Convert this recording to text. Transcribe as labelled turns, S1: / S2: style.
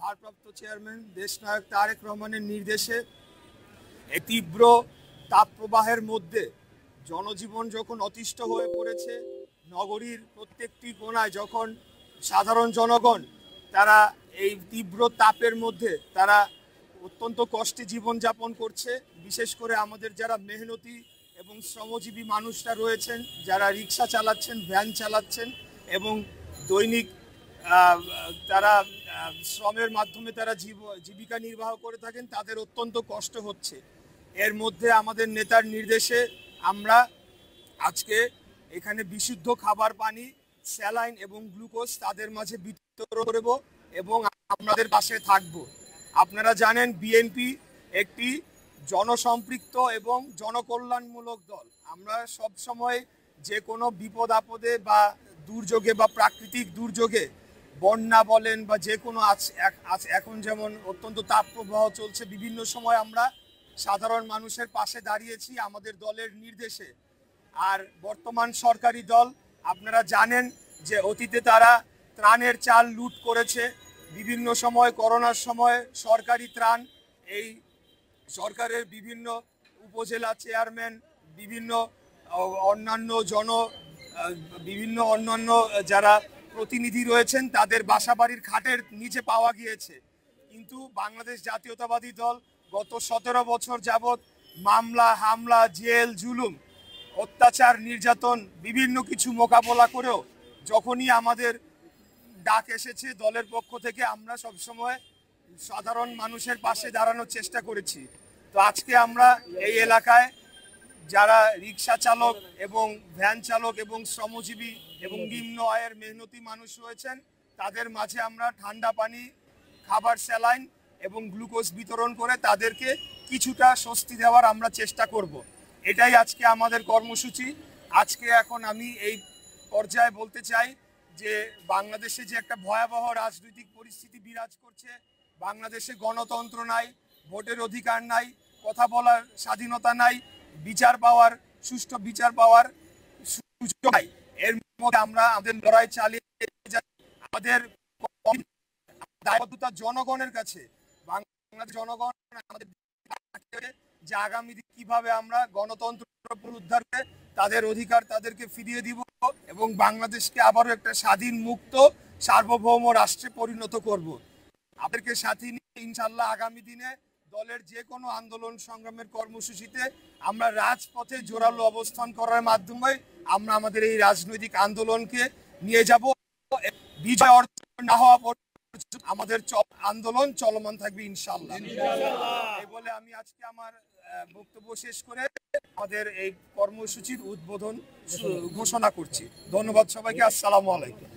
S1: ভারপ্রাপ্ত চেয়ারম্যান দেশনায়ক তারেক রহমানের নির্দেশে এই তীব্র তাপপ্রবাহের মধ্যে জনজীবন যখন অতিষ্ঠ হয়ে পড়েছে, নগরীর প্রত্যেকটি কোণায় যখন সাধারণ জনগণ তারা এই তীব্র তাপের মধ্যে তারা অত্যন্ত কষ্টে জীবনযাপন করছে, বিশেষ করে আমাদের যারা মেহনতি এবং শ্রমজীবী মানুষরা রয়েছেন, যারা রিক্সা চালাচ্ছেন, ভ্যান চালাচ্ছেন এবং দৈনিক তারা শ্রমের মাধ্যমে তারা জীবিকা নির্বাহ করে থাকেন, তাদের অত্যন্ত কষ্ট হচ্ছে। এর মধ্যে আমাদের নেতার নির্দেশে আমরা আজকে এখানে বিশুদ্ধ খাবার পানি, স্যালাইন এবং গ্লুকোজ তাদের মাঝে বিতরণ করব এবং আপনাদের পাশে থাকব। আপনারা জানেন বিএনপি একটি জনসম্পৃক্ত এবং জনকল্যাণমূলক দল। আমরা সব সময় যে কোনো বিপদ আপদে বা দুর্যোগে বা প্রাকৃতিক দুর্যোগে, বন্যা বলেন বা যে কোনো এখন যেমন অত্যন্ত তাপপ্রবাহ চলছে, বিভিন্ন সময় আমরা সাধারণ মানুষের পাশে দাঁড়িয়েছি আমাদের দলের নির্দেশে। আর বর্তমান সরকারি দল আপনারা জানেন যে অতীতে তারা ত্রাণের চাল লুট করেছে। বিভিন্ন সময় করোনার সময় সরকারি ত্রাণ এই সরকারের বিভিন্ন উপজেলা চেয়ারম্যান, বিভিন্ন অন্যান্য যারা প্রতিনিধি রয়েছেন তাদের বাসাবাড়ির খাটের নিচে পাওয়া গিয়েছে। কিন্তু বাংলাদেশ জাতীয়তাবাদী দল গত 17 বছর যাবৎ মামলা, হামলা, জেল, জুলুম, অত্যাচার, নির্যাতন বিভিন্ন কিছু মোকাবেলা করেও যখনই আমাদের ডাক এসেছে দলের পক্ষ থেকে আমরা সবসময় সাধারণ মানুষের পাশে দাঁড়ানোর চেষ্টা করেছি। তো আজকে আমরা এই এলাকায় যারা রিক্সা চালক এবং ভ্যান চালক এবং শ্রমজীবী এবং নিম্ন আয়ের মেহনতি মানুষ রয়েছেন, তাদের মাঝে আমরা ঠান্ডা পানি, খাবার, স্যালাইন এবং গ্লুকোজ বিতরণ করে তাদেরকে কিছুটা স্বস্তি দেওয়ার আমরা চেষ্টা করব। এটাই আজকে আমাদের কর্মসূচি। আজকে এখন আমি এই পর্যায়ে বলতে চাই যে বাংলাদেশে যে একটা ভয়াবহ রাজনৈতিক পরিস্থিতি বিরাজ করছে, বাংলাদেশে গণতন্ত্র নাই, ভোটের অধিকার নাই, কথা বলার স্বাধীনতা নাই, বিচার পাওয়ার, সুষ্ঠু বিচার পাওয়ার সুযোগ নাই। এর মধ্যে আমরা আমাদের লড়াই চালিয়ে যাই। আমাদের দায়বদ্ধতা জনগণের কাছে। বাংলাদেশ জনগণ আমাদের যে আগামী দিন কিভাবে আমরা গণতন্ত্র পুনরুদ্ধার করে তাদের অধিকার তাদেরকে ফিরিয়ে দিব এবং বাংলাদেশকে আবারও একটা স্বাধীন, মুক্ত, সার্বভৌম রাষ্ট্রে পরিণত করব। আপনাদেরকে সাথে নিয়ে ইনশাল্লাহ আগামী দিনে দলের যে কোনো আন্দোলন সংগ্রামের কর্মসূচিতে আমরা রাজপথে জোরালো অবস্থান করার মাধ্যমে আমরা আমাদের এই রাজনৈতিক আন্দোলনকে নিয়ে যাব। বিজয় অর্জন না হওয়া পর্যন্ত আমাদের আন্দোলন চলমান থাকবে ইনশাল্লাহ। এই বলে আমি আজকে আমার বক্তব্য শেষ করে আমাদের এই কর্মসূচির উদ্বোধন ঘোষণা করছি। ধন্যবাদ সবাইকে। আসসালামু আলাইকুম।